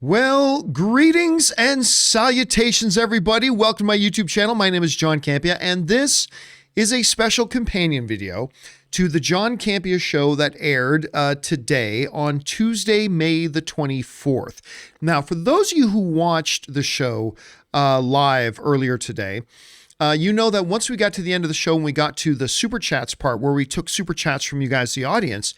Well, greetings and salutations, everybody. Welcome to my YouTube channel. My name is John Campea, and this is a special companion video to the John Campea Show that aired today on Tuesday, May the 24th. Now, for those of you who watched the show live earlier today, you know that once we got to the end of the show and we got to the Super Chats part where we took Super Chats from you guys, the audience,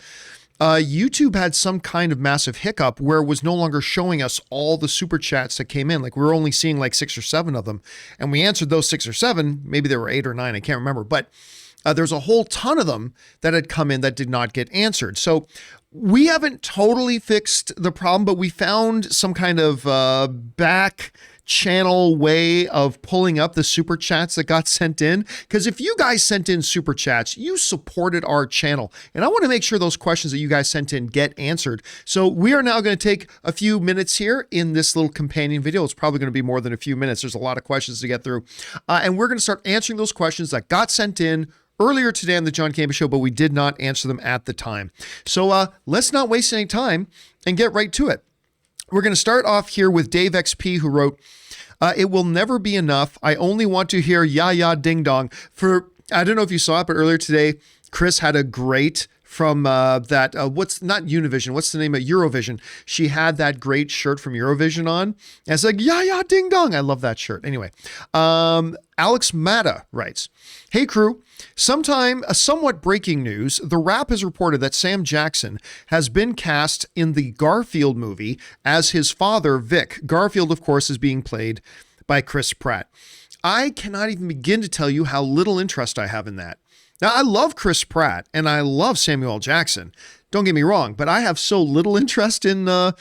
YouTube had some kind of massive hiccup where it was no longer showing us all the Super Chats that came in. Like we were only seeing like 6 or 7 of them, and we answered those 6 or 7. Maybe there were 8 or 9, I can't remember, but there's a whole ton of them that had come in that did not get answered. So we haven't totally fixed the problem, but we found some kind of back channel way of pulling up the Super Chats that got sent in. Because if you guys sent in Super Chats, you supported our channel. And I want to make sure those questions that you guys sent in get answered. So we are now going to take a few minutes here in this little companion video. It's probably going to be more than a few minutes. There's a lot of questions to get through. And we're going to start answering those questions that got sent in earlier today on the John Campea Show, but we did not answer them at the time. So let's not waste any time and get right to it. We're going to start off here with Dave XP, who wrote, it will never be enough. I only want to hear ya ya ding dong. I don't know if you saw it, but earlier today, Chris had a great from what's not Univision, what's the name of Eurovision? She had that great shirt from Eurovision on. And it's like, ya ya ding dong. I love that shirt. Anyway, Alex Matta writes, hey crew, somewhat breaking news. The Wrap has reported that Sam Jackson has been cast in the Garfield movie as his father, Vic. Garfield, of course, is being played by Chris Pratt. I cannot even begin to tell you how little interest I have in that. Now, I love Chris Pratt and I love Samuel L. Jackson. Don't get me wrong, but I have so little interest in this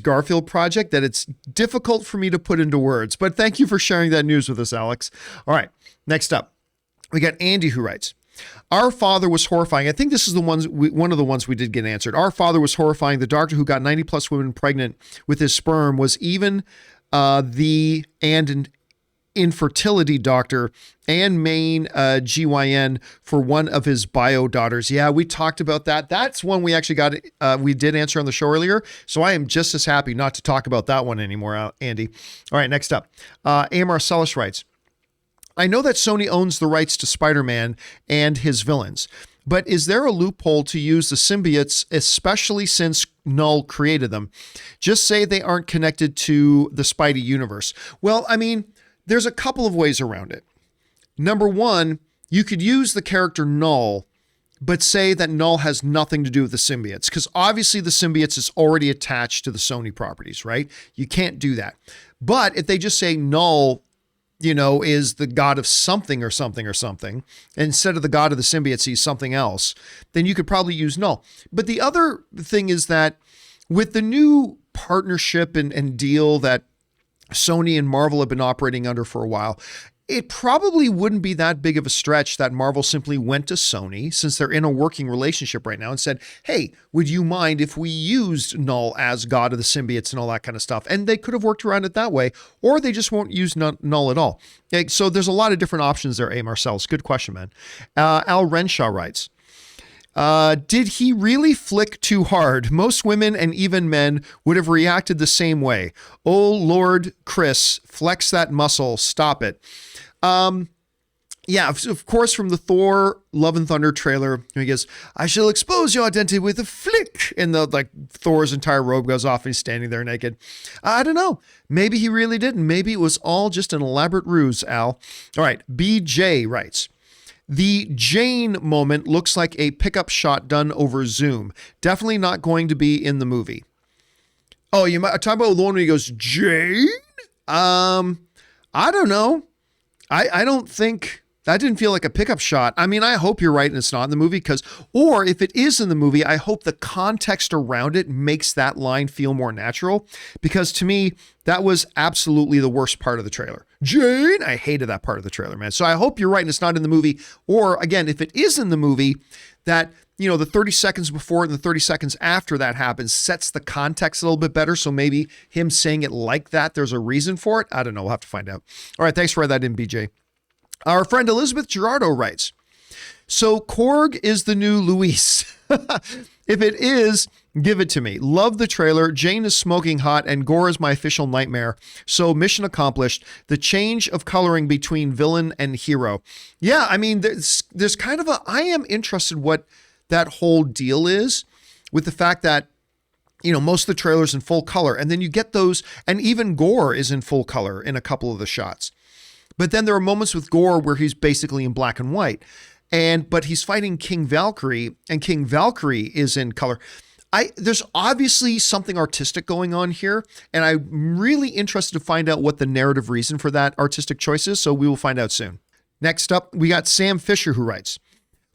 Garfield project that it's difficult for me to put into words. But thank you for sharing that news with us, Alex. All right, next up, we got Andy, who writes, our father was horrifying. I think this is one of the ones we did get answered. Our father was horrifying. The doctor who got 90 plus women pregnant with his sperm was even an infertility doctor and main GYN for one of his bio daughters. Yeah, we talked about that. That's one we actually we did answer on the show earlier. So I am just as happy not to talk about that one anymore, Andy. All right, next up, A. Marcellus writes, I know that Sony owns the rights to Spider-Man and his villains, but is there a loophole to use the symbiotes, especially since Null created them? Just say they aren't connected to the Spidey universe. Well, I mean, there's a couple of ways around it. Number one, you could use the character Null, but say that Null has nothing to do with the symbiotes, because obviously the symbiotes is already attached to the Sony properties, right? You can't do that. But if they just say Null, is the god of something or something or something, and instead of the god of the symbiotes, he's something else, then you could probably use Null. But the other thing is that with the new partnership and deal that Sony and Marvel have been operating under for a while, it probably wouldn't be that big of a stretch that Marvel simply went to Sony, since they're in a working relationship right now, and said, hey, would you mind if we used Null as god of the symbiotes and all that kind of stuff? And they could have worked around it that way, or they just won't use Null at all. So there's a lot of different options there, A. Marcellus. Good question, man. AlRensha writes, did he really flick too hard? Most women and even men would have reacted the same way. Oh, Lord, Chris, flex that muscle. Stop it. Yeah, of course, from the Thor Love and Thunder trailer, he goes, I shall expose your identity with a flick. And Thor's entire robe goes off and he's standing there naked. I don't know. Maybe he really didn't. Maybe it was all just an elaborate ruse, Al. All right, BJ writes, the Jane moment looks like a pickup shot done over Zoom. Definitely not going to be in the movie. Oh, you might talk about the one where he goes, Jane? I don't know. I don't think that didn't feel like a pickup shot. I mean, I hope you're right and it's not in the movie, or if it is in the movie, I hope the context around it makes that line feel more natural, because to me, that was absolutely the worst part of the trailer. Jane, I hated that part of the trailer, man. So I hope you're right and it's not in the movie. Or again, if it is in the movie, that, the 30 seconds before and the 30 seconds after that happens sets the context a little bit better. So maybe him saying it like that, there's a reason for it. I don't know. We'll have to find out. All right. Thanks for that in, BJ. Our friend Elizabeth Gerardo writes, so Korg is the new Luis. If it is, give it to me. Love the trailer. Jane is smoking hot and gore is my official nightmare. So mission accomplished. The change of coloring between villain and hero. Yeah, I mean, there's kind of I am interested what that whole deal is with the fact that, you know, most of the trailers in full color, and then you get those, and even Gore is in full color in a couple of the shots. But then there are moments with Gore where he's basically in black and white. But he's fighting King Valkyrie, and King Valkyrie is in color. There's obviously something artistic going on here, and I'm really interested to find out what the narrative reason for that artistic choice is, so we will find out soon. Next up, we got Sam Fisher, who writes,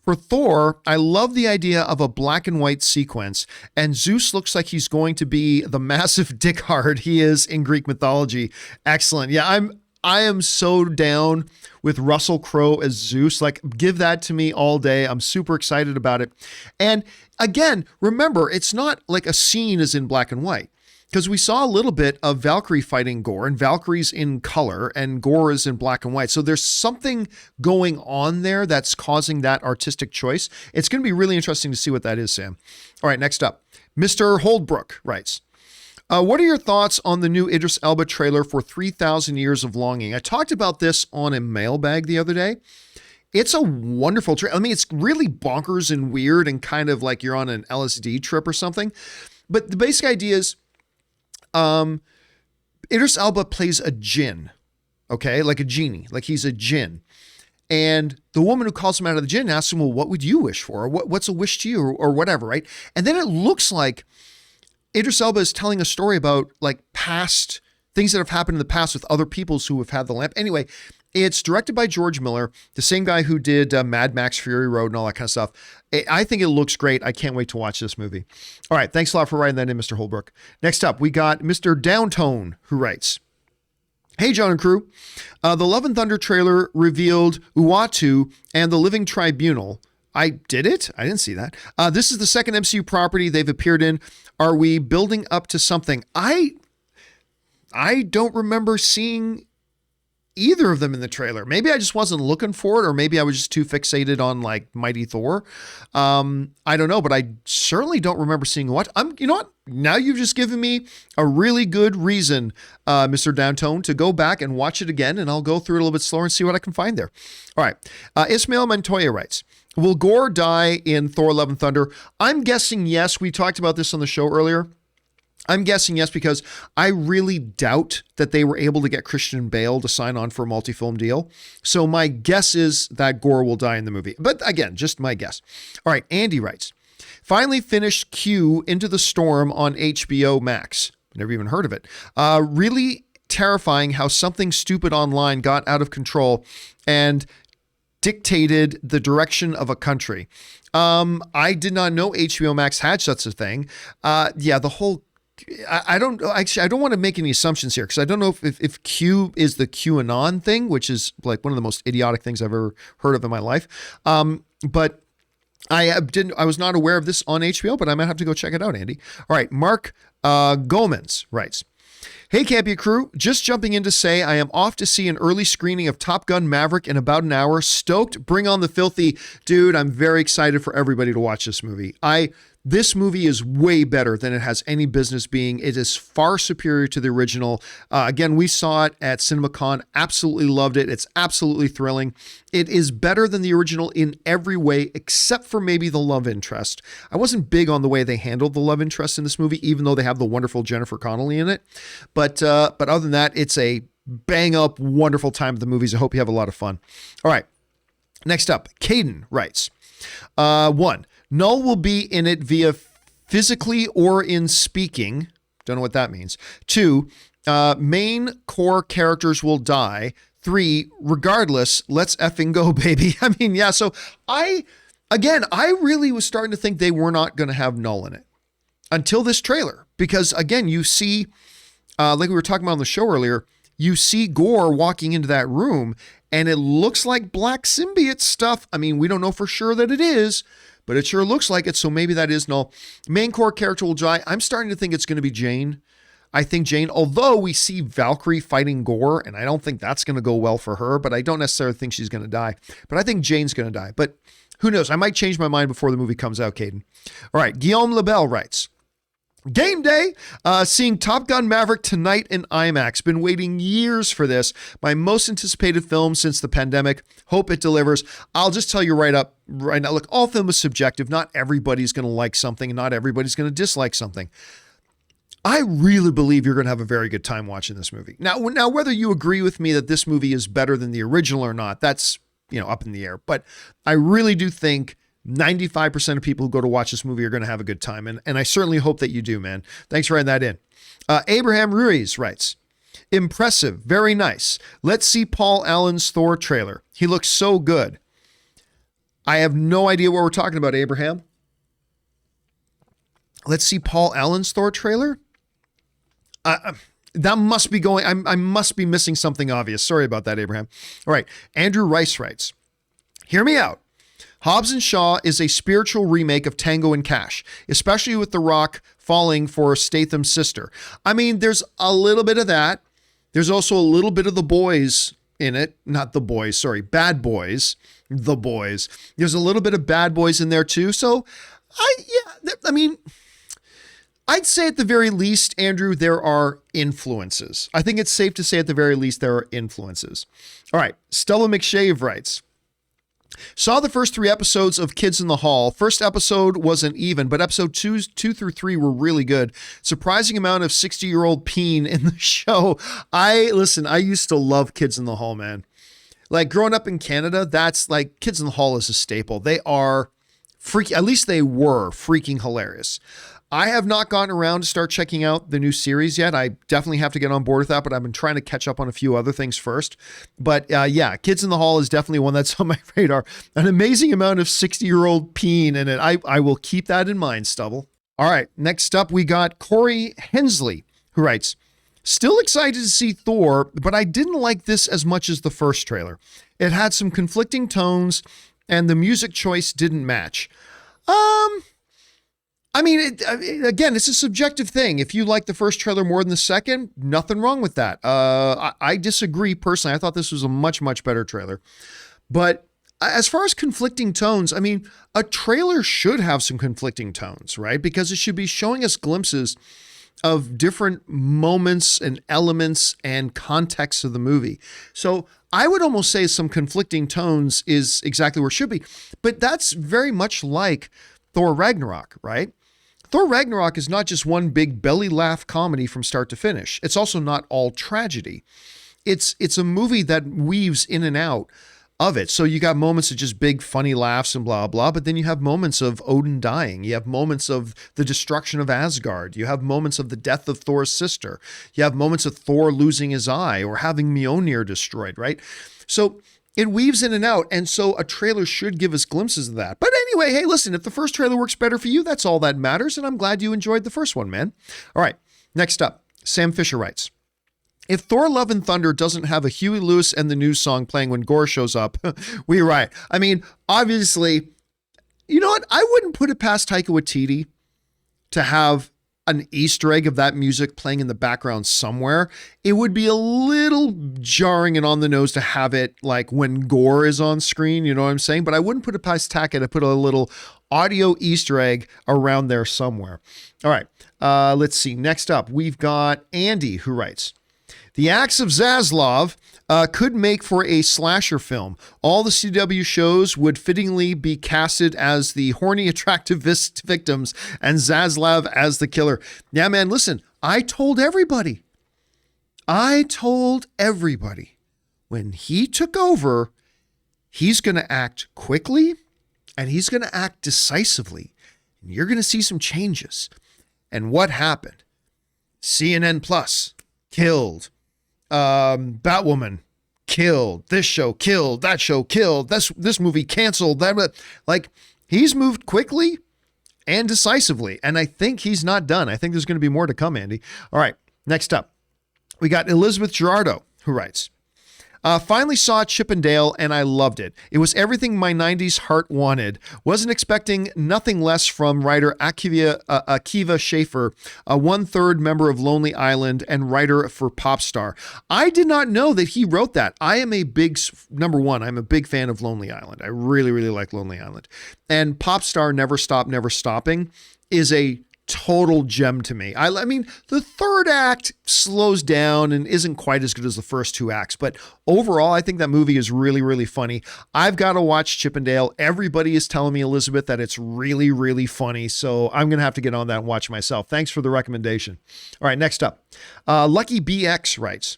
for Thor, I love the idea of a black and white sequence, and Zeus looks like he's going to be the massive dickhard he is in Greek mythology. Excellent. Yeah, I am so down with Russell Crowe as Zeus. Like, give that to me all day. I'm super excited about it. And again, remember, it's not like a scene is in black and white, because we saw a little bit of Valkyrie fighting Gore, and Valkyrie's in color and Gore is in black and white. So there's something going on there that's causing that artistic choice. It's going to be really interesting to see what that is, Sam. All right, next up, Mr. Holdbrook writes, what are your thoughts on the new Idris Alba trailer for 3,000 Years of Longing? I talked about this on a mailbag the other day. It's a wonderful trailer. I mean, it's really bonkers and weird and kind of like you're on an LSD trip or something. But the basic idea is Idris Alba plays a djinn, okay? Like a genie, like he's a djinn. And the woman who calls him out of the djinn asks him, well, what would you wish for? Or what's a wish to you or whatever, right? And then it looks like Idris Elba is telling a story about like past things that have happened in the past with other peoples who have had the lamp. Anyway, it's directed by George Miller, the same guy who did Mad Max Fury Road and all that kind of stuff. I think it looks great. I can't wait to watch this movie. All right. Thanks a lot for writing that in, Mr. Holbrook. Next up, we got Mr. Downtone, who writes, hey, John and crew. The Love and Thunder trailer revealed Uatu and the Living Tribunal. I did it? I didn't see that. This is the second MCU property they've appeared in. Are we building up to something? I don't remember seeing either of them in the trailer. Maybe I just wasn't looking for it, or maybe I was just too fixated on like Mighty Thor. I don't know, but I certainly don't remember seeing what. You know what? Now you've just given me a really good reason, Mr. Downtone, to go back and watch it again, and I'll go through it a little bit slower and see what I can find there. All right. Ismail Montoya writes, will Gore die in Thor: Love and Thunder? I'm guessing yes. We talked about this on the show earlier. I'm guessing yes, because I really doubt that they were able to get Christian Bale to sign on for a multi-film deal. So my guess is that Gore will die in the movie. But again, just my guess. All right, Andy writes, finally finished Q Into the Storm on HBO Max. Never even heard of it. Really terrifying how something stupid online got out of control and dictated the direction of a country. I did not know HBO Max had such a thing. Yeah, the whole... I don't want to make any assumptions here, because I don't know if Q is the QAnon thing, which is like one of the most idiotic things I've ever heard of in my life. But I was not aware of this on HBO, but I might have to go check it out, Andy. All right. Mark Gomez writes, hey, Campea crew, just jumping in to say I am off to see an early screening of Top Gun Maverick in about an hour. Stoked. Bring on the filthy. Dude, I'm very excited for everybody to watch this movie. This movie is way better than it has any business being. It is far superior to the original. Again, we saw it at CinemaCon. Absolutely loved it. It's absolutely thrilling. It is better than the original in every way, except for maybe the love interest. I wasn't big on the way they handled the love interest in this movie, even though they have the wonderful Jennifer Connelly in it. But other than that, it's a bang up, wonderful time at the movies. I hope you have a lot of fun. All right. Next up, Caden writes, 1, Null will be in it via physically or in speaking. Don't know what that means. 2, main core characters will die. 3, regardless, let's effing go, baby. I mean, yeah. So I really was starting to think they were not going to have Null in it until this trailer, because again, you see, like we were talking about on the show earlier, you see Gore walking into that room and it looks like black symbiote stuff. I mean, we don't know for sure that it is, but it sure looks like it. So maybe that is Null. Main core character will die. I'm starting to think it's going to be Jane. I think Jane, although we see Valkyrie fighting Gore, and I don't think that's going to go well for her, but I don't necessarily think she's going to die. But I think Jane's going to die. But Who knows? I might change my mind before the movie comes out, Caden. All right. Guillaume Lebel writes, game day, seeing Top Gun Maverick tonight in IMAX. Been waiting years for this. My most anticipated film since the pandemic. Hope it delivers. I'll just tell you right now, look, all film is subjective. Not everybody's going to like something and not everybody's going to dislike something. I really believe you're going to have a very good time watching this movie. Now, whether you agree with me that this movie is better than the original or not, that's, up in the air. But I really do think 95% of people who go to watch this movie are going to have a good time. And I certainly hope that you do, man. Thanks for writing that in. Abraham Ruiz writes, impressive. Very nice. Let's see Paul Allen's Thor trailer. He looks so good. I have no idea what we're talking about, Abraham. Let's see Paul Allen's Thor trailer. That must be going. I must be missing something obvious. Sorry about that, Abraham. All right. Andrew Rice writes, hear me out. Hobbs and Shaw is a spiritual remake of Tango and Cash, especially with The Rock falling for Statham's sister. I mean, there's a little bit of that. There's also a little bit of The Boys in it. Not The Boys, sorry. Bad Boys. The Boys. There's a little bit of Bad Boys in there too. So, I'd say at the very least, Andrew, there are influences. I think it's safe to say at the very least there are influences. All right. Stella McShave writes, saw the first 3 episodes of Kids in the Hall. First episode wasn't even, but episode 2 through 3 were really good. Surprising amount of 60-year-old peen in the show. I used to love Kids in the Hall, man. Like growing up in Canada, that's like Kids in the Hall is a staple. They are at least they were freaking hilarious. I have not gotten around to start checking out the new series yet. I definitely have to get on board with that, but I've been trying to catch up on a few other things first. But yeah, Kids in the Hall is definitely one that's on my radar. An amazing amount of 60-year-old peen in it. I will keep that in mind, Stubble. All right, next up we got Corey Hensley, who writes, still excited to see Thor, but I didn't like this as much as the first trailer. It had some conflicting tones and the music choice didn't match. Again, it's a subjective thing. If you like the first trailer more than the second, nothing wrong with that. I disagree personally. I thought this was a much, much better trailer. But as far as conflicting tones, a trailer should have some conflicting tones, right? Because it should be showing us glimpses of different moments and elements and contexts of the movie. So I would almost say some conflicting tones is exactly where it should be. But that's very much like Thor Ragnarok, right? Thor Ragnarok is not just one big belly laugh comedy from start to finish. It's also not all tragedy. It's a movie that weaves in and out of it. So you got moments of just big funny laughs and blah, blah, but then you have moments of Odin dying. You have moments of the destruction of Asgard. You have moments of the death of Thor's sister. You have moments of Thor losing his eye or having Mjolnir destroyed, right? So it weaves in and out, and so a trailer should give us glimpses of that. But anyway, hey, listen, if the first trailer works better for you, that's all that matters, and I'm glad you enjoyed the first one, man. All right, next up, Sam Fisher writes, if Thor Love and Thunder doesn't have a Huey Lewis and the News song playing when Gore shows up, we're right. Obviously, you know what? I wouldn't put it past Taika Waititi to have an Easter egg of that music playing in the background somewhere. It would be a little jarring and on the nose to have it like when Gore is on screen, you know what I'm saying? But I wouldn't put it past Taika to put a little audio Easter egg around there somewhere. All right, let's see. Next up, we've got Andy who writes, the Axe of Zaslav could make for a slasher film. All the CW shows would fittingly be casted as the horny, attractive victims and Zaslav as the killer. Yeah, man, listen, I told everybody when he took over, he's going to act quickly and he's going to act decisively. And you're going to see some changes. And what happened? CNN Plus killed. Batwoman killed, this show killed, that show killed, this movie canceled, that, like, he's moved quickly and decisively, and I think he's not done. I think there's going to be more to come, Andy. All right, next up, we got Elizabeth Gerardo, who writes, Finally saw Chip and Dale, and I loved it. It was everything my 90s heart wanted. Wasn't expecting nothing less from writer Akiva Schaffer, a one-third member of Lonely Island and writer for Popstar. I did not know that he wrote that. I am a big, number one, I'm a big fan of Lonely Island. I really, really like Lonely Island. And Popstar, Never Stop, Never Stopping is a total gem to me. I mean, the third act slows down and isn't quite as good as the first two acts, but overall, I think that movie is really, really funny. I've got to watch Chip and Dale. Everybody is telling me, Elizabeth, that it's really, really funny, so I'm going to have to get on that and watch myself. Thanks for the recommendation. All right, next up. Lucky BX writes,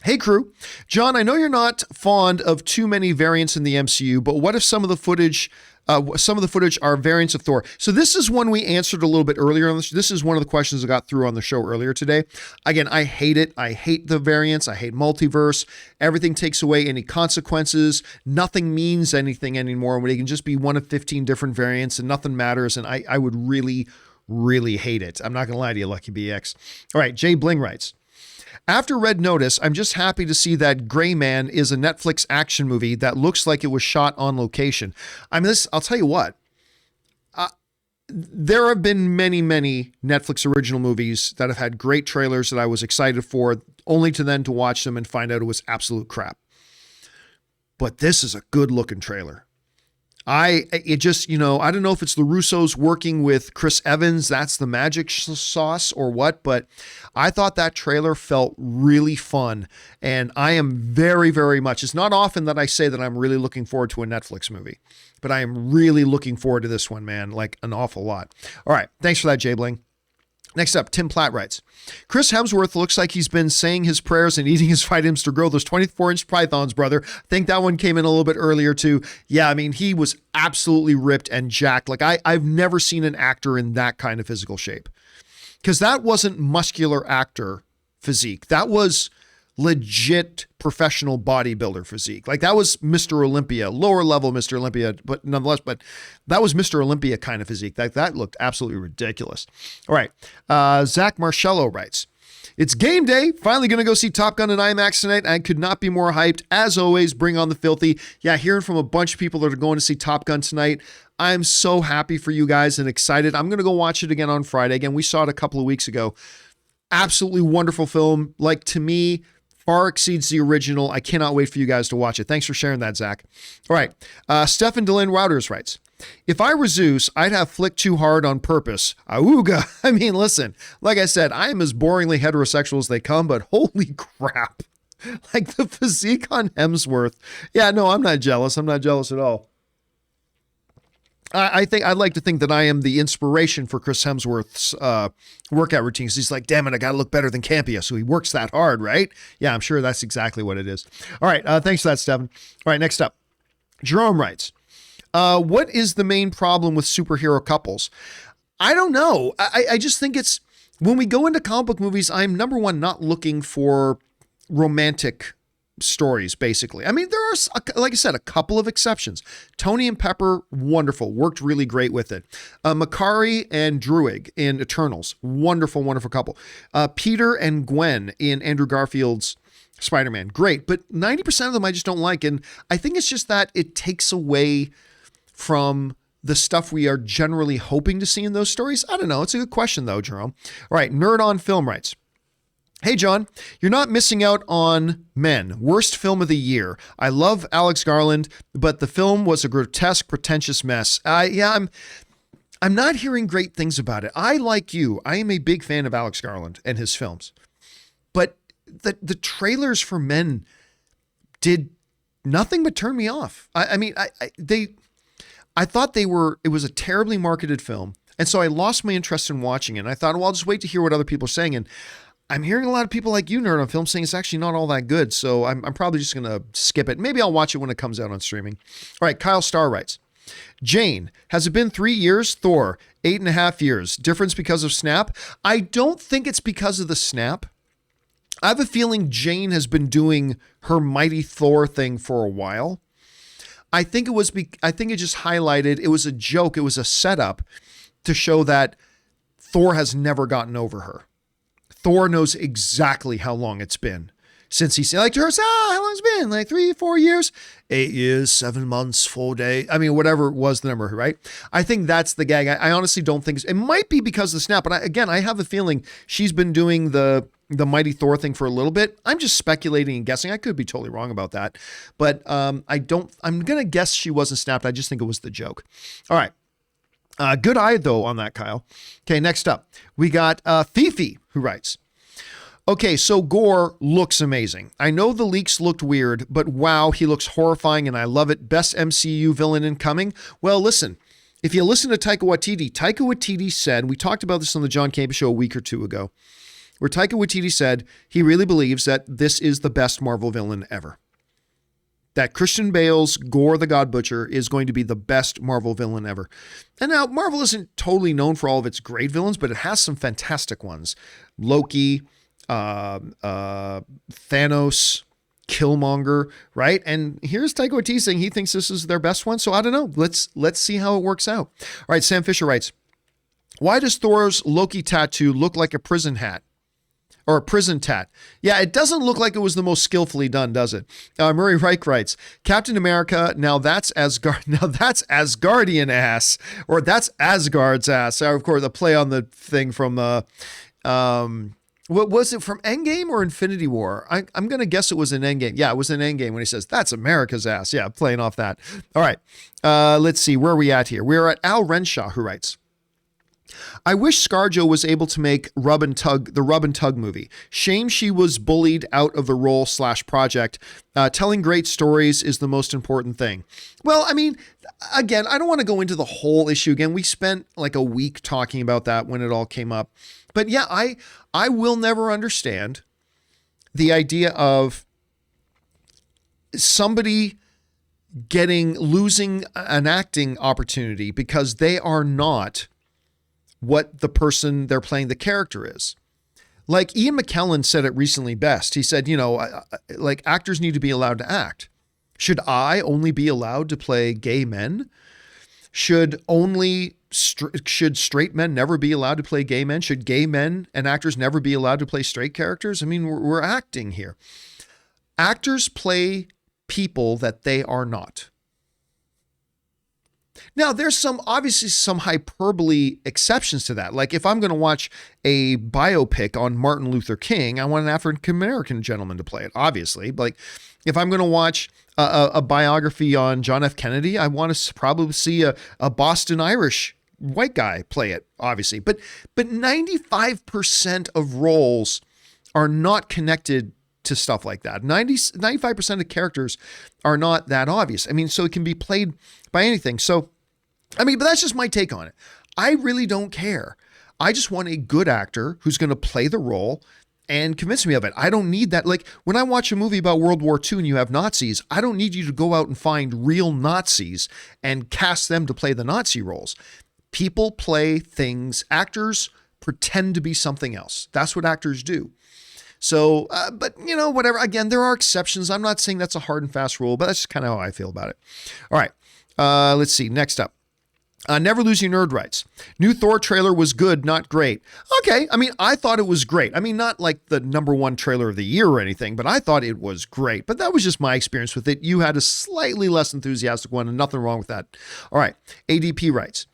hey crew, John, I know you're not fond of too many variants in the MCU, but what if some of the footage are variants of Thor? So this is one we answered a little bit earlier on this. This is one of the questions I got through on the show earlier today. Again, I hate it. I hate the variants. I hate multiverse. Everything takes away any consequences. Nothing means anything anymore when it can just be one of 15 different variants and nothing matters. And I would really, really hate it. I'm not going to lie to you, Lucky BX. All right, Jay Bling writes, after Red Notice, I'm just happy to see that Gray Man is a Netflix action movie that looks like it was shot on location. I mean, I'll tell you what, there have been many, many Netflix original movies that have had great trailers that I was excited for, only to then to watch them and find out it was absolute crap. But this is a good looking trailer. I don't know if it's the Russos working with Chris Evans, that's the magic sauce or what, but I thought that trailer felt really fun. And I am very, very much, it's not often that I say that I'm really looking forward to a Netflix movie, but I am really looking forward to this one, man, like an awful lot. All right. Thanks for that, Jay Bling. Next up, Tim Platt writes, Chris Hemsworth looks like he's been saying his prayers and eating his vitamins to grow those 24-inch pythons, brother. I think that one came in a little bit earlier too. Yeah, I mean, he was absolutely ripped and jacked. Like I've never seen an actor in that kind of physical shape, because that wasn't muscular actor physique. That was legit professional bodybuilder physique. Like that was Mr. Olympia, lower level Mr. Olympia, but nonetheless, but that was Mr. Olympia kind of physique. That looked absolutely ridiculous. All right. Zack Marcello writes, it's game day. Finally going to go see Top Gun in IMAX tonight. I could not be more hyped. As always, bring on the filthy. Yeah, hearing from a bunch of people that are going to see Top Gun tonight. I'm so happy for you guys and excited. I'm going to go watch it again on Friday. Again, we saw it a couple of weeks ago. Absolutely wonderful film. Like, to me, far exceeds the original. I cannot wait for you guys to watch it. Thanks for sharing that, Zach. All right. Stefan Delane Wouters writes, if I were Zeus, I'd have flicked too hard on purpose. Auga. I mean, listen, like I said, I am as boringly heterosexual as they come, but holy crap. Like the physique on Hemsworth. Yeah, no, I'm not jealous. I'm not jealous at all. I'd like to think that I am the inspiration for Chris Hemsworth's workout routines. He's like, damn it, I got to look better than Campea. So he works that hard, right? Yeah, I'm sure that's exactly what it is. All right. Thanks for that, Stephen. All right. Next up, Jerome writes, what is the main problem with superhero couples? I don't know. I just think it's when we go into comic book movies, I'm number one, not looking for romantic stories, basically. I mean, there are, like I said, a couple of exceptions. Tony and Pepper, wonderful, worked really great with it. Makari and Druig in Eternals, wonderful, wonderful couple. Peter and Gwen in Andrew Garfield's Spider-Man, great, but 90% of them I just don't like, and I think it's just that it takes away from the stuff we are generally hoping to see in those stories. I don't know. It's a good question, though, Jerome. All right, Nerd on Film writes, hey, John, you're not missing out on Men, worst film of the year. I love Alex Garland, but the film was a grotesque, pretentious mess. I'm not hearing great things about it. I, like you, I am a big fan of Alex Garland and his films, but the trailers for Men did nothing but turn me off. I thought it was a terribly marketed film, and so I lost my interest in watching it. And I thought, well, I'll just wait to hear what other people are saying. And I'm hearing a lot of people like you, Nerd on Film, saying it's actually not all that good. So I'm probably just going to skip it. Maybe I'll watch it when it comes out on streaming. All right. Kyle Starr writes, Jane, has it been 3 years? Thor, 8.5 years. Difference because of Snap? I don't think it's because of the Snap. I have a feeling Jane has been doing her Mighty Thor thing for a while. I think it just highlighted, it was a joke. It was a setup to show that Thor has never gotten over her. Thor knows exactly how long it's been since he said, like to her, how long's it been? Like 3-4 years, 8 years, 7 months, 4 days. I mean, whatever was the number, right? I think that's the gag. I honestly don't think it might be because of the snap, but I have a feeling she's been doing the Mighty Thor thing for a little bit. I'm just speculating and guessing. I could be totally wrong about that, but I'm going to guess she wasn't snapped. I just think it was the joke. All right. Good eye though on that, Kyle. Okay. Next up, we got Fifi, who writes, okay, so Gore looks amazing. I know the leaks looked weird, but wow, he looks horrifying and I love it. Best MCU villain incoming. Well, listen, if you listen to Taika Waititi said, we talked about this on the John Campea Show a week or two ago, where Taika Waititi said he really believes that this is the best Marvel villain ever. That Christian Bale's Gore the God Butcher is going to be the best Marvel villain ever. And now Marvel isn't totally known for all of its great villains, but it has some fantastic ones. Loki, Thanos, Killmonger, right? And here's Taika Waititi saying he thinks this is their best one. So I don't know. Let's see how it works out. All right, Sam Fisher writes, why does Thor's Loki tattoo look like a prison hat? Or a prison tat? Yeah, it doesn't look like it was the most skillfully done, does it? Murray Reich writes, Captain America, now that's Asgardian ass, or that's Asgard's ass. Of course, the play on the thing from what was it, from Endgame or Infinity War? I'm going to guess it was in Endgame. Yeah, it was in Endgame when he says, that's America's ass. Yeah, playing off that. All right, let's see, where are we at here? We're at AlRensha, who writes, I wish ScarJo was able to make the Rub and Tug movie. Shame she was bullied out of the role / project. Telling great stories is the most important thing. Well, I mean, again, I don't want to go into the whole issue again. We spent like a week talking about that when it all came up. But yeah, I will never understand the idea of somebody losing an acting opportunity because they are not what the person they're playing the character is. Like Ian McKellen said it recently best. He said, like actors need to be allowed to act. Should I only be allowed to play gay men? Should straight men never be allowed to play gay men? Should gay men and actors never be allowed to play straight characters? I mean, we're acting here. Actors play people that they are not. Now, there's obviously some hyperbole exceptions to that. Like if I'm going to watch a biopic on Martin Luther King, I want an African-American gentleman to play it, obviously. Like if I'm going to watch a biography on John F. Kennedy, I want to probably see a Boston Irish white guy play it, obviously. But 95% of roles are not connected to stuff like that. 95% of characters are not that obvious. I mean, so it can be played by anything. So, I mean, but that's just my take on it. I really don't care. I just want a good actor who's going to play the role and convince me of it. I don't need that. Like when I watch a movie about World War II and you have Nazis, I don't need you to go out and find real Nazis and cast them to play the Nazi roles. People play things. Actors pretend to be something else. That's what actors do. So, but whatever. Again, there are exceptions. I'm not saying that's a hard and fast rule, but that's just kind of how I feel about it. All right. Let's see. Next up. Never Lose Your Nerd writes, new Thor trailer was good, not great. Okay. I mean, I thought it was great. I mean, not like the #1 trailer of the year or anything, but I thought it was great. But that was just my experience with it. You had a slightly less enthusiastic one and nothing wrong with that. All right. ADP writes,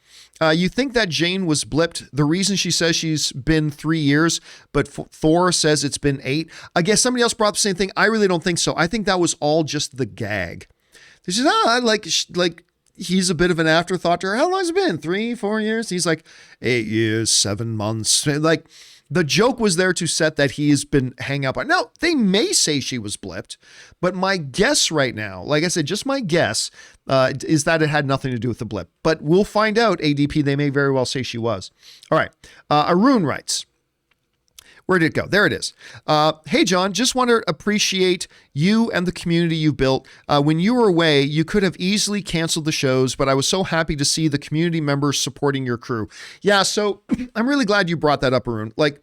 you think that Jane was blipped? The reason she says she's been 3 years, but Thor says it's been 8. I guess somebody else brought up the same thing. I really don't think so. I think that was all just the gag. This is like he's a bit of an afterthought to her. How long has it been? 3-4 years? He's like 8 years, 7 months. Like the joke was there to set that he's been hang up on. Now, they may say she was blipped, but my guess right now, like I said, just my guess is that it had nothing to do with the blip. But we'll find out, ADP. They may very well say she was. All right. Arun writes, where did it go? There it is. Hey, John, just want to appreciate you and the community you've built. When you were away, you could have easily canceled the shows, but I was so happy to see the community members supporting your crew. Yeah, so I'm really glad you brought that up, Arun. Like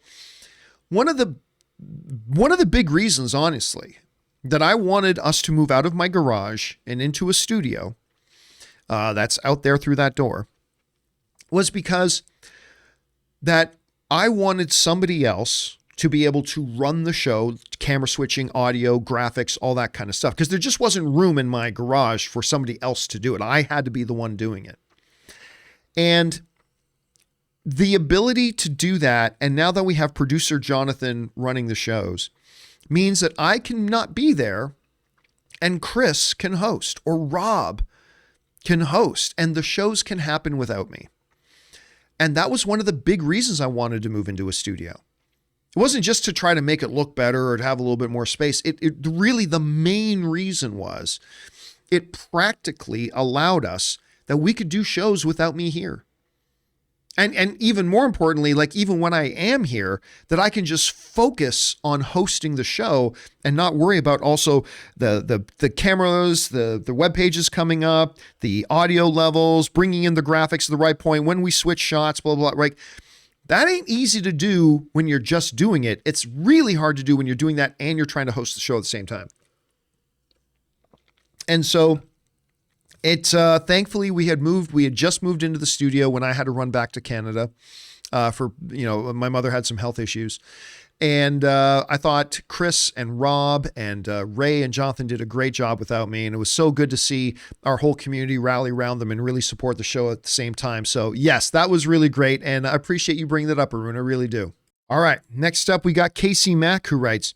one of the big reasons, honestly, that I wanted us to move out of my garage and into a studio that's out there through that door was because that I wanted somebody else to be able to run the show, camera switching, audio, graphics, all that kind of stuff, because there just wasn't room in my garage for somebody else to do it. I had to be the one doing it. And the ability to do that, and now that we have producer Jonathan running the shows, means that I can not be there and Chris can host, or Rob can host, and the shows can happen without me. And that was one of the big reasons I wanted to move into a studio. It wasn't just to try to make it look better or to have a little bit more space. It really, the main reason was it practically allowed us that we could do shows without me here. And even more importantly, like even when I am here, that I can just focus on hosting the show and not worry about also the cameras, the web pages coming up, the audio levels, bringing in the graphics at the right point, when we switch shots, blah, blah, blah, right? That ain't easy to do when you're just doing it. It's really hard to do when you're doing that and you're trying to host the show at the same time. And so thankfully we had just moved into the studio when I had to run back to Canada for, my mother had some health issues. And I thought Chris and Rob and Ray and Jonathan did a great job without me. And it was so good to see our whole community rally around them and really support the show at the same time. So yes, that was really great. And I appreciate you bringing that up, Arun. I really do. All right. Next up, we got Casey Mack, who writes,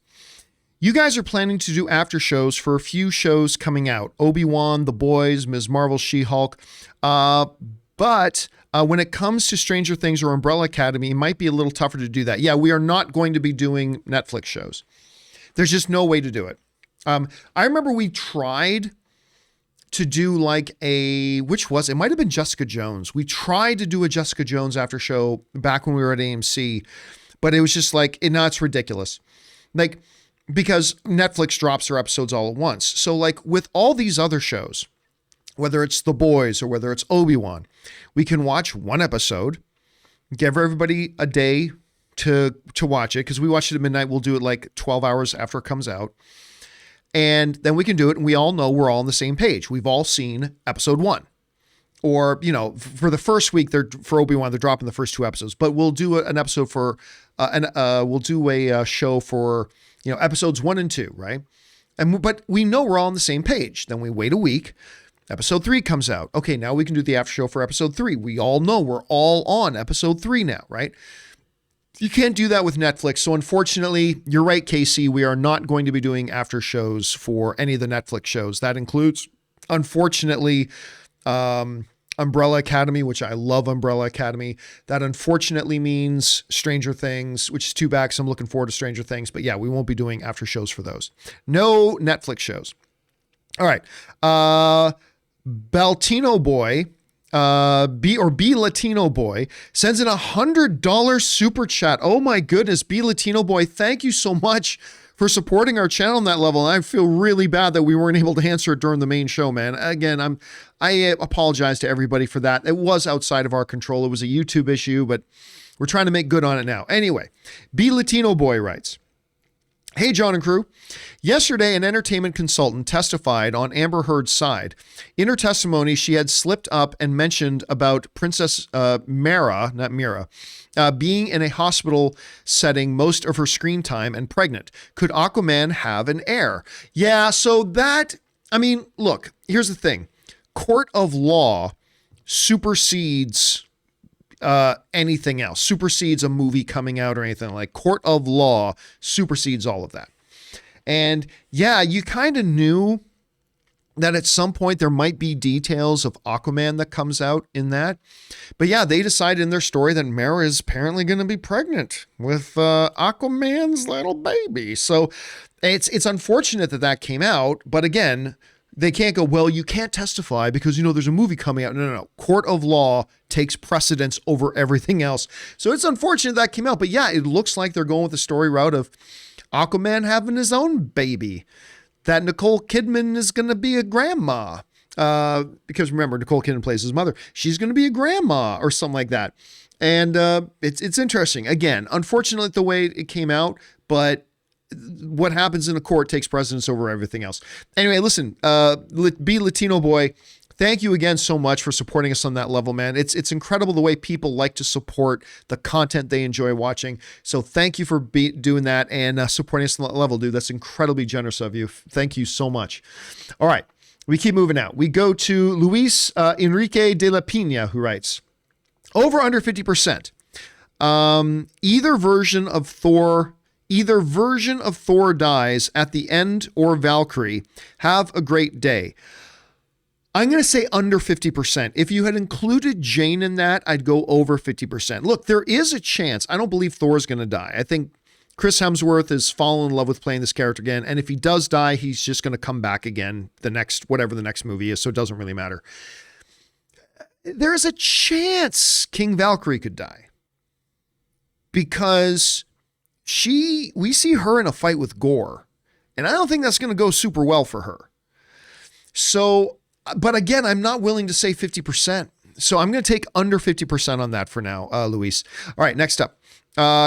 you guys are planning to do after shows for a few shows coming out. Obi-Wan, The Boys, Ms. Marvel, She-Hulk. But when it comes to Stranger Things or Umbrella Academy, it might be a little tougher to do that. Yeah, we are not going to be doing Netflix shows. There's just no way to do it. I remember we tried to do it might have been Jessica Jones. We tried to do a Jessica Jones after show back when we were at AMC, but it was just it's ridiculous. Because Netflix drops their episodes all at once. So with all these other shows, whether it's The Boys or whether it's Obi-Wan, we can watch one episode, give everybody a day to watch it, because we watch it at midnight. We'll do it 12 hours after it comes out. And then we can do it, and we all know we're all on the same page. We've all seen episode 1. Or, for the first week, for Obi-Wan, they're dropping the first 2 episodes. But we'll do an episode for, we'll do a show for, episodes 1 and 2, right? But we know we're all on the same page. Then we wait a week. Episode 3 comes out. Okay, now we can do the after show for episode 3. We all know we're all on episode 3 now, right? You can't do that with Netflix. So unfortunately, you're right, Casey, we are not going to be doing after shows for any of the Netflix shows. That includes, unfortunately, Umbrella Academy, which I love Umbrella Academy. That unfortunately means Stranger Things, which is too bad because I'm looking forward to Stranger Things. But yeah, we won't be doing after shows for those. No Netflix shows. All right. BlatinoBoy, BlatinoBoy sends in $100 super chat. Oh my goodness, BlatinoBoy, thank you so much for supporting our channel on that level. And I feel really bad that we weren't able to answer it during the main show, man. Again, I apologize to everybody for that. It was outside of our control. It was a YouTube issue, but we're trying to make good on it now. Anyway, BlatinoBoy writes, hey, John and crew. Yesterday, an entertainment consultant testified on Amber Heard's side. In her testimony, she had slipped up and mentioned about Princess Mara, not Mira, being in a hospital setting most of her screen time and pregnant. Could Aquaman have an heir? Yeah, so look, here's the thing. Court of law supersedes anything else, supersedes a movie coming out or anything. Court of law supersedes all of that. And yeah, you kind of knew that at some point there might be details of Aquaman that comes out in that. But yeah, they decided in their story that Mara is apparently going to be pregnant with Aquaman's little baby. So it's unfortunate that came out. But again, they can't go, well, you can't testify because, there's a movie coming out. No. Court of law takes precedence over everything else. So it's unfortunate that came out. But yeah, it looks like they're going with the story route of Aquaman having his own baby. That Nicole Kidman is going to be a grandma. Because remember, Nicole Kidman plays his mother. She's going to be a grandma or something like that. And it's interesting. Again, unfortunately, the way it came out, but what happens in a court takes precedence over everything else. Anyway, listen, BlatinoBoy, thank you again so much for supporting us on that level, man. It's incredible the way people like to support the content they enjoy watching. So thank you for doing that and supporting us on that level, dude. That's incredibly generous of you. Thank you so much. All right, we keep moving out. We go to Luis Enrique de la Pina, who writes, over under 50%. Either version of Thor dies at the end or Valkyrie. Have a great day. I'm going to say under 50%. If you had included Jane in that, I'd go over 50%. Look, there is a chance. I don't believe Thor's going to die. I think Chris Hemsworth has fallen in love with playing this character again. And if he does die, he's just going to come back again whatever the next movie is. So it doesn't really matter. There is a chance King Valkyrie could die because we see her in a fight with Gore. And I don't think that's going to go super well for her. So, but again, I'm not willing to say 50%. So I'm going to take under 50% on that for now, Luis. All right, next up.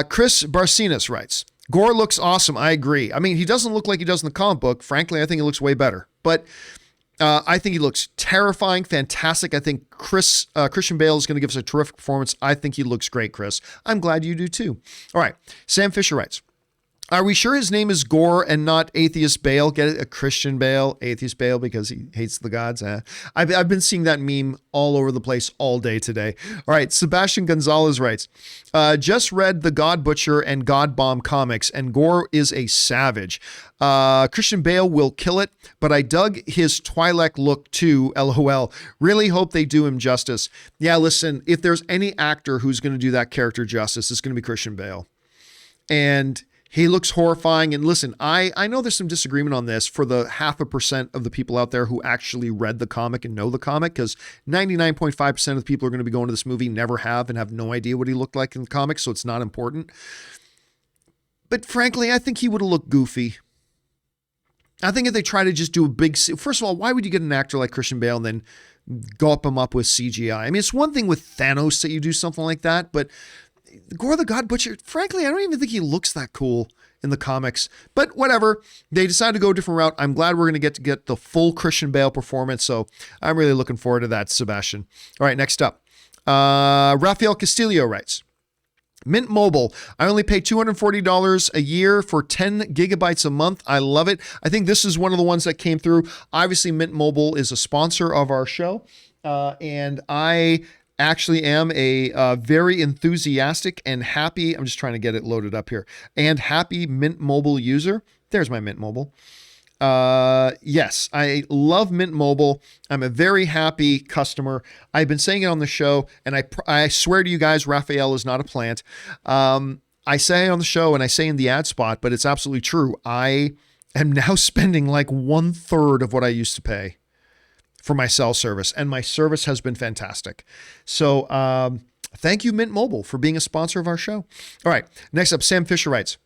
Chris Barcinas writes, Gore looks awesome. I agree. I mean, he doesn't look like he does in the comic book. Frankly, I think he looks way better. But I think he looks terrifying, fantastic. I think Christian Bale is going to give us a terrific performance. I think he looks great, Chris. I'm glad you do too. All right, Sam Fisher writes, are we sure his name is Gore and not Atheist Bale? Get it? A Christian Bale, Atheist Bale, because he hates the gods. I've been seeing that meme all over the place all day today. All right, Sebastian Gonzalez writes, just read the God Butcher and God Bomb comics, and Gore is a savage. Christian Bale will kill it, but I dug his Twi'lek look too, LOL. Really hope they do him justice. Yeah, listen, if there's any actor who's going to do that character justice, it's going to be Christian Bale. And he looks horrifying. And listen, I know there's some disagreement on this for the 0.5% of the people out there who actually read the comic and know the comic, because 99.5% of the people who are going to be going to this movie never have and have no idea what he looked like in the comics, so it's not important. But frankly, I think he would have looked goofy. I think if they try to just do a big... First of all, why would you get an actor like Christian Bale and then gulp him up with CGI? I mean, it's one thing with Thanos that you do something like that, but... Gore the God Butcher, frankly, I don't even think he looks that cool in the comics. But whatever, they decided to go a different route. I'm glad we're going to get the full Christian Bale performance, so I'm really looking forward to that, Sebastian. All right, next up. Raphael Castillo writes, Mint Mobile, I only pay $240 a year for 10 gigabytes a month. I love it. I think this is one of the ones that came through. Obviously, Mint Mobile is a sponsor of our show, and I actually am a very enthusiastic and happy, I'm just trying to get it loaded up here, and happy Mint Mobile user. There's my Mint Mobile. Yes, I love Mint Mobile. I'm a very happy customer. I've been saying it on the show, and I swear to you guys, Raphael is not a plant. I say on the show and I say in the ad spot, but it's absolutely true. I am now spending like 1/3 of what I used to pay for my cell service, and my service has been fantastic. So thank you, Mint Mobile, for being a sponsor of our show. All right, next up, Sam Fisher writes,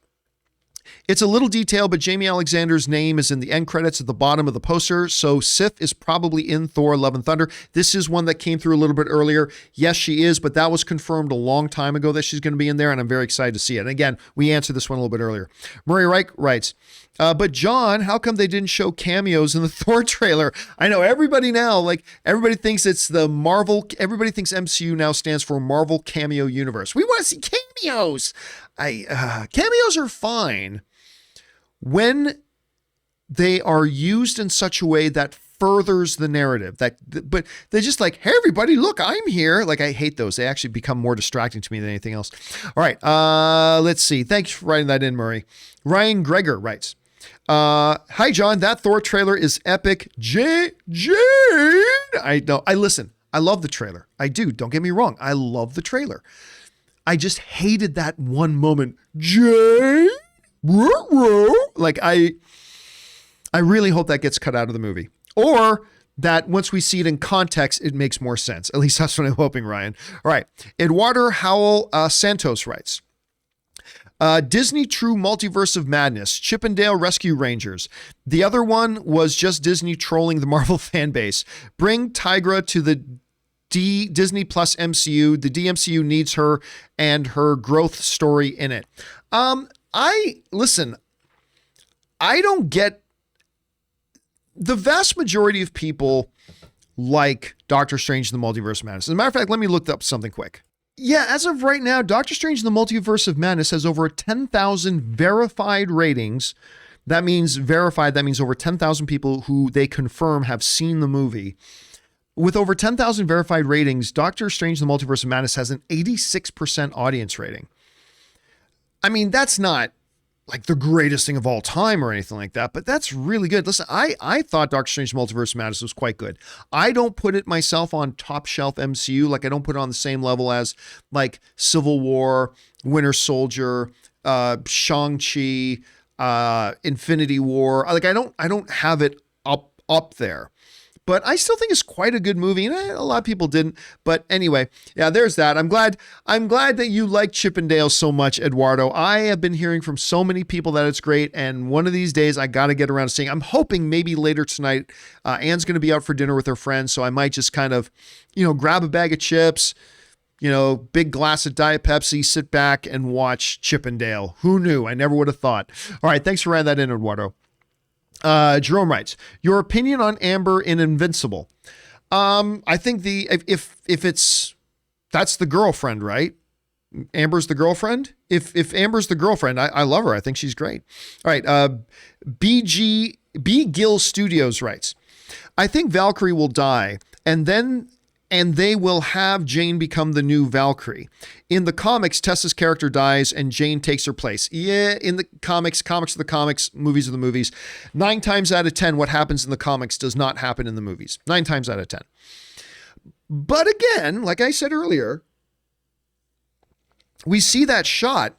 it's a little detail, but Jamie Alexander's name is in the end credits at the bottom of the poster, so Sif is probably in Thor Love and Thunder. This is one that came through a little bit earlier. Yes, she is, but that was confirmed a long time ago that she's going to be in there, and I'm very excited to see it. And again, we answered this one a little bit earlier. Murray Reich writes, but John, how come they didn't show cameos in the Thor trailer? I know everybody now, like everybody thinks it's the Marvel, everybody thinks MCU now stands for Marvel Cameo Universe. We want to see cameos. Cameos are fine when they are used in such a way that furthers the narrative. But they're just like, hey, everybody, look, I'm here. Like, I hate those. They actually become more distracting to me than anything else. All right, let's see. Thanks for writing that in, Murray. Ryan Gregor writes, hi, John. That Thor trailer is epic. Jane. I know. Listen. I love the trailer. I do. Don't get me wrong. I love the trailer. I just hated that one moment. Jane. Like I really hope that gets cut out of the movie, or that once we see it in context, it makes more sense. At least that's what I'm hoping, Ryan. All right. Eduardo Howell Santos writes, Disney True Multiverse of Madness, Chippendale Rescue Rangers. The other one was just Disney trolling the Marvel fan base. Bring Tigra to the Disney Plus MCU. The DMCU needs her and her growth story in it. Listen, I don't get, the vast majority of people like Doctor Strange in the Multiverse of Madness. As a matter of fact, let me look up something quick. Yeah, as of right now, Doctor Strange in the Multiverse of Madness has over 10,000 verified ratings. That means verified. That means over 10,000 people who they confirm have seen the movie. With over 10,000 verified ratings, Doctor Strange in the Multiverse of Madness has an 86% audience rating. I mean, that's not like the greatest thing of all time or anything like that, but that's really good. Listen, I thought Doctor Strange Multiverse of Madness was quite good. I don't put it myself on top shelf MCU. Like I don't put it on the same level as like Civil War, Winter Soldier, Shang-Chi, Infinity War. Like I don't have it up there. But I still think it's quite a good movie, and a lot of people didn't. But anyway, yeah, there's that. I'm glad that you like Chip 'n Dale so much, Eduardo. I have been hearing from so many people that it's great, and one of these days I got to get around to seeing. I'm hoping maybe later tonight, Anne's going to be out for dinner with her friends, so I might just kind of, grab a bag of chips, big glass of Diet Pepsi, sit back and watch Chip 'n Dale. Who knew? I never would have thought. All right, thanks for writing that in, Eduardo. Jerome writes, your opinion on Amber in Invincible. I think if that's the girlfriend, right? Amber's the girlfriend. If Amber's the girlfriend, I love her. I think she's great. All right. B Gill Studios writes, I think Valkyrie will die and they will have Jane become the new Valkyrie. In the comics, Tessa's character dies and Jane takes her place. Yeah, in the comics are the comics, movies are the movies. 9 times out of 10, what happens in the comics does not happen in the movies. 9 times out of 10. But again, like I said earlier, we see that shot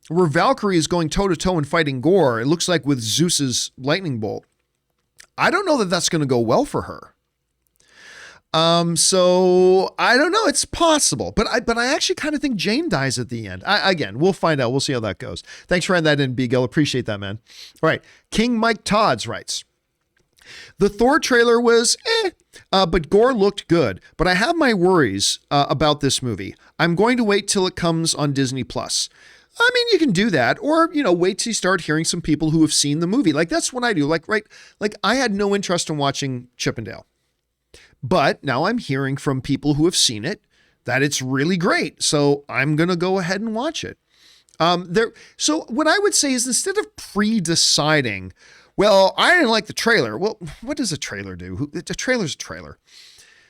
where Valkyrie is going toe-to-toe and fighting Gore. It looks like with Zeus's lightning bolt. I don't know that that's going to go well for her. So I don't know. It's possible, but I actually kind of think Jane dies at the end. Again, we'll find out. We'll see how that goes. Thanks for writing that in, Bigel. Appreciate that, man. All right. King Mike Todds writes, the Thor trailer was but Gore looked good, but I have my worries, about this movie. I'm going to wait till it comes on Disney Plus. I mean, you can do that, or, wait till you start hearing some people who have seen the movie. Like that's what I do. Like I had no interest in watching Chip 'n Dale. But now I'm hearing from people who have seen it that it's really great. So I'm going to go ahead and watch it. So what I would say is instead of pre-deciding, well, I didn't like the trailer. Well, what does a trailer do? A trailer's a trailer.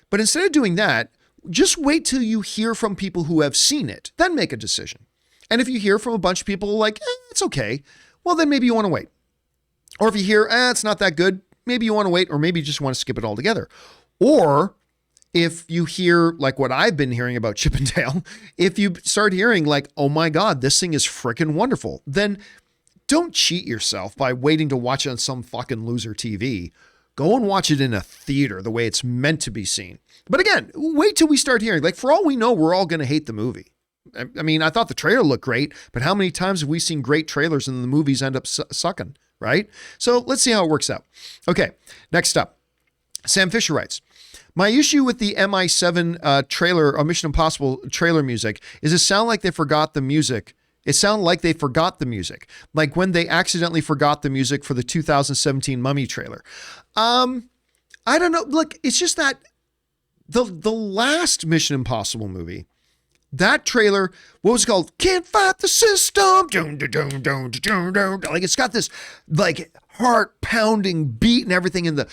But instead of doing that, just wait till you hear from people who have seen it, then make a decision. And if you hear from a bunch of people like, it's okay, well, then maybe you want to wait. Or if you hear, it's not that good, maybe you want to wait, or maybe you just want to skip it altogether. Or if you hear like what I've been hearing about Chip 'n Dale, if you start hearing like, oh my God, this thing is freaking wonderful, then don't cheat yourself by waiting to watch it on some fucking loser TV. Go and watch it in a theater the way it's meant to be seen. But again, wait till we start hearing, like for all we know, we're all going to hate the movie. I mean, I thought the trailer looked great, but how many times have we seen great trailers and the movies end up sucking, right? So let's see how it works out. Okay, next up, Sam Fisher writes, my issue with the MI7 trailer, or Mission Impossible trailer music, is it sound like they forgot the music. It sounded like they forgot the music, like when they accidentally forgot the music for the 2017 Mummy trailer. I don't know. Look, it's just that the last Mission Impossible movie, that trailer, what was it called? Can't fight the system. Like it's got this like heart pounding beat and everything, and the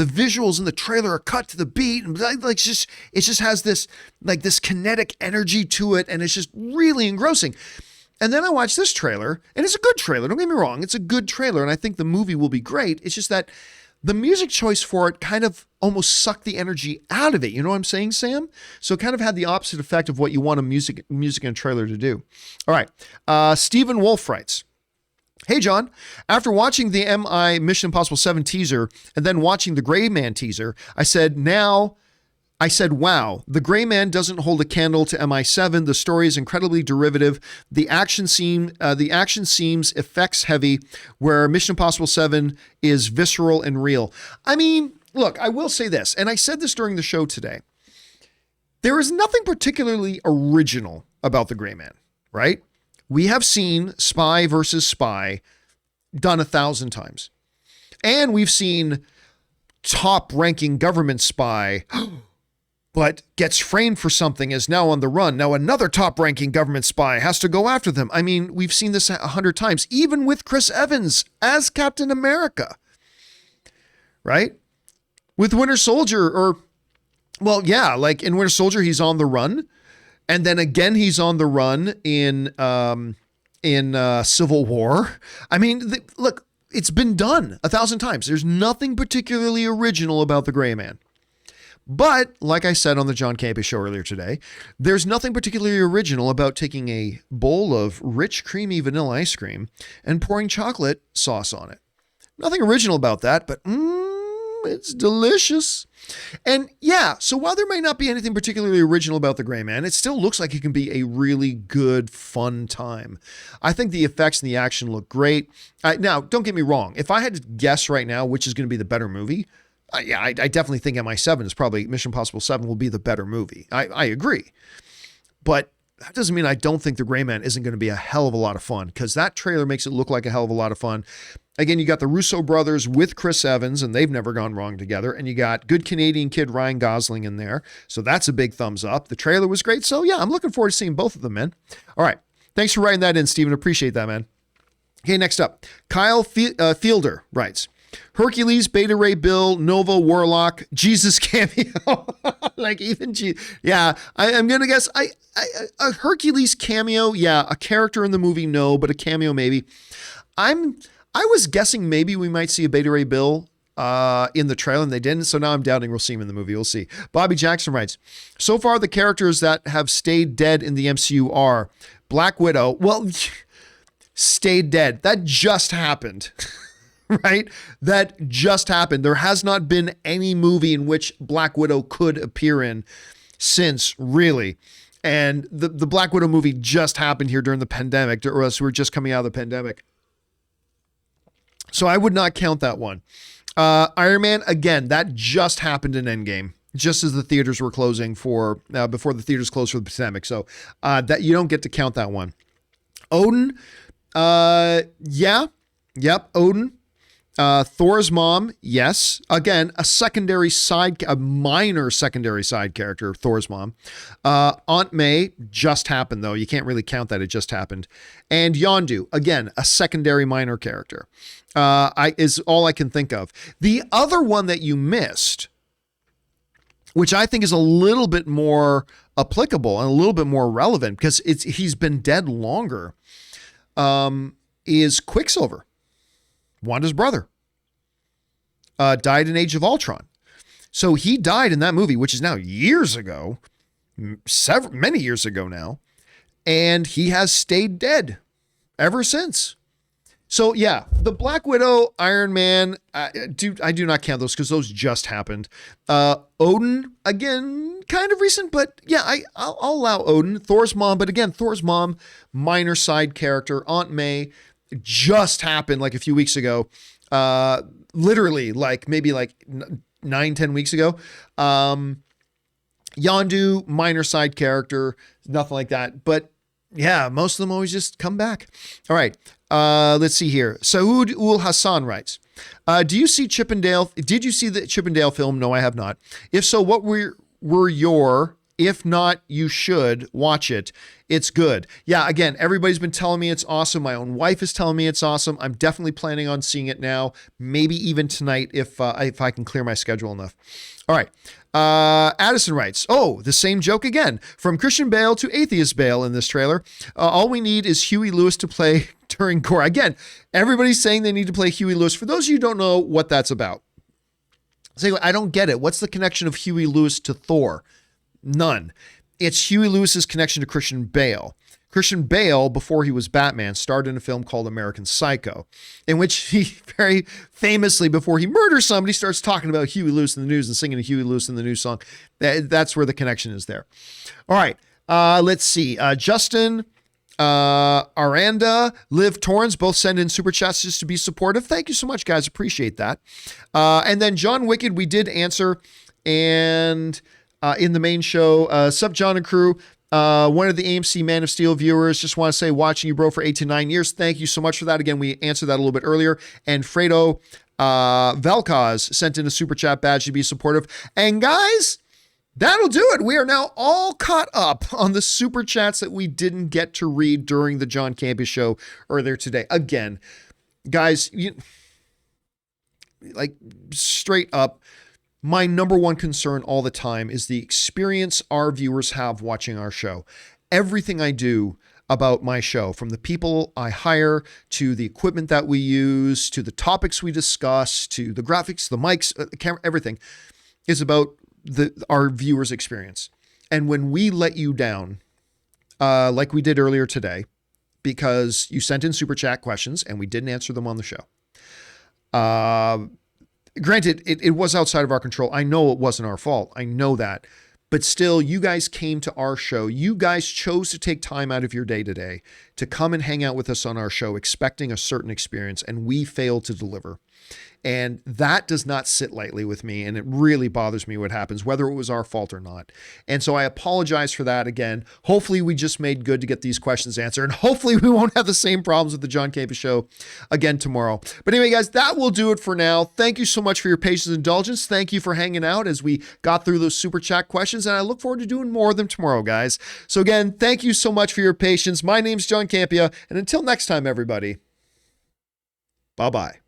visuals in the trailer are cut to the beat, and like it just has this like this kinetic energy to it, and it's just really engrossing. And then I watched this trailer, and it's a good trailer. Don't get me wrong, it's a good trailer, and I think the movie will be great. It's just that the music choice for it kind of almost sucked the energy out of it. You know what I'm saying, Sam? So it kind of had the opposite effect of what you want a music in a trailer to do. All right. Stephen Wolf writes, hey, John, after watching the MI Mission Impossible 7 teaser and then watching the Gray Man teaser, I said, wow, the Gray Man doesn't hold a candle to MI7. The story is incredibly derivative. The action seems effects heavy, where Mission Impossible 7 is visceral and real. I mean, look, I will say this, and I said this during the show today. There is nothing particularly original about the Gray Man, right? We have seen spy versus spy done 1,000 times. And we've seen top-ranking government spy, but gets framed for something, is now on the run. Now another top-ranking government spy has to go after them. I mean, we've seen this 100 times, even with Chris Evans as Captain America, right? With Winter Soldier, like in Winter Soldier, he's on the run. And then again, he's on the run in Civil War. I mean, look, it's been done 1,000 times. There's nothing particularly original about the Gray Man. But like I said on the John Campea Show earlier today, there's nothing particularly original about taking a bowl of rich, creamy vanilla ice cream and pouring chocolate sauce on it. Nothing original about that, but it's delicious. And yeah, so while there may not be anything particularly original about the Gray Man, it still looks like it can be a really good, fun time. I think the effects and the action look great. Now, don't get me wrong. If I had to guess right now which is going to be the better movie, I definitely think MI7 is probably, Mission Impossible 7 will be the better movie. I agree. But that doesn't mean I don't think the Gray Man isn't going to be a hell of a lot of fun, because that trailer makes it look like a hell of a lot of fun. Again, you got the Russo brothers with Chris Evans, and they've never gone wrong together. And you got good Canadian kid Ryan Gosling in there. So that's a big thumbs up. The trailer was great. So yeah, I'm looking forward to seeing both of them, man. All right. Thanks for writing that in, Steven. Appreciate that, man. Okay, next up. Kyle Fielder writes, Hercules, Beta Ray Bill, Nova, Warlock, Jesus cameo. Like even yeah, I'm going to guess a Hercules cameo. Yeah, a character in the movie, no, but a cameo maybe. I was guessing maybe we might see a Beta Ray Bill in the trailer, and they didn't. So now I'm doubting we'll see him in the movie. We'll see. Bobby Jackson writes, so far the characters that have stayed dead in the MCU are Black Widow. Well, stayed dead. That just happened. Right? That just happened. There has not been any movie in which Black Widow could appear in since, really. And the Black Widow movie just happened here during the pandemic, or else we're just coming out of the pandemic. So I would not count that one. Iron Man, again, that just happened in Endgame, just as the theaters were closing before the theaters closed for the pandemic. So that you don't get to count that one. Odin, Odin. Thor's mom, yes. Again, a minor secondary side character, Thor's mom. Aunt May just happened, though. You can't really count that. It just happened. And Yondu, again, a secondary minor character. Is all I can think of. The other one that you missed, which I think is a little bit more applicable and a little bit more relevant because he's been dead longer, is Quicksilver. Wanda's brother, died in Age of Ultron. So he died in that movie, which is now years ago, many years ago now, and he has stayed dead ever since. So yeah, the Black Widow, Iron Man, I do not count those because those just happened. Odin, again, kind of recent, but yeah, I'll allow Odin. Thor's mom, but again, Thor's mom, minor side character. Aunt May, just happened like a few weeks ago, literally maybe 9-10 weeks ago. Yondu, minor side character, nothing like that. But yeah, most of them always just come back. All right, let's see here. Saud Ul Hassan writes, did you see the Chippendale film? No, I have not. If so, what were your... If not, you should watch it. It's good. Yeah, again, everybody's been telling me it's awesome. My own wife is telling me it's awesome. I'm definitely planning on seeing it now, maybe even tonight if I can clear my schedule enough. All right. Addison writes, the same joke again. From Christian Bale to Atheist Bale in this trailer. All we need is Huey Lewis to play during gore. Again, everybody's saying they need to play Huey Lewis. For those of you who don't know what that's about, say, I don't get it. What's the connection of Huey Lewis to Thor? None. It's Huey Lewis's connection to Christian Bale. Christian Bale, before he was Batman, starred in a film called American Psycho, in which he very famously, before he murders somebody, starts talking about Huey Lewis in the News and singing a Huey Lewis in the News song. That's where the connection is there. All right. Let's see. Justin, Aranda, Liv Torrens, both send in super chats just to be supportive. Thank you so much, guys. Appreciate that. And then John Wicked, we did answer, and in the main show, sup John and crew, one of the AMC Man of Steel viewers, just want to say, watching you, bro, for 8 to 9 years. Thank you so much for that. Again, we answered that a little bit earlier. And Fredo Velkaz sent in a super chat badge to be supportive. And guys, that'll do it. We are now all caught up on the super chats that we didn't get to read during the John Campea Show earlier today. Again, guys, like straight up, my number one concern all the time is the experience our viewers have watching our show. Everything I do about my show, from the people I hire to the equipment that we use, to the topics we discuss, to the graphics, the mics, the camera, everything is about our viewers' experience. And when we let you down, like we did earlier today, because you sent in super chat questions and we didn't answer them on the show. Granted, it was outside of our control. I know it wasn't our fault. I know that. But still, you guys came to our show. You guys chose to take time out of your day today to come and hang out with us on our show, expecting a certain experience, and we failed to deliver. And that does not sit lightly with me, and it really bothers me what happens, whether it was our fault or not. And so I apologize for that again. Hopefully we just made good to get these questions answered, and hopefully we won't have the same problems with the John Campea Show again tomorrow. But anyway, guys, that will do it for now. Thank you so much for your patience and indulgence. Thank you for hanging out as we got through those super chat questions, and I look forward to doing more of them tomorrow, guys. So again, thank you so much for your patience. My name's John Campea, and until next time, everybody, bye-bye.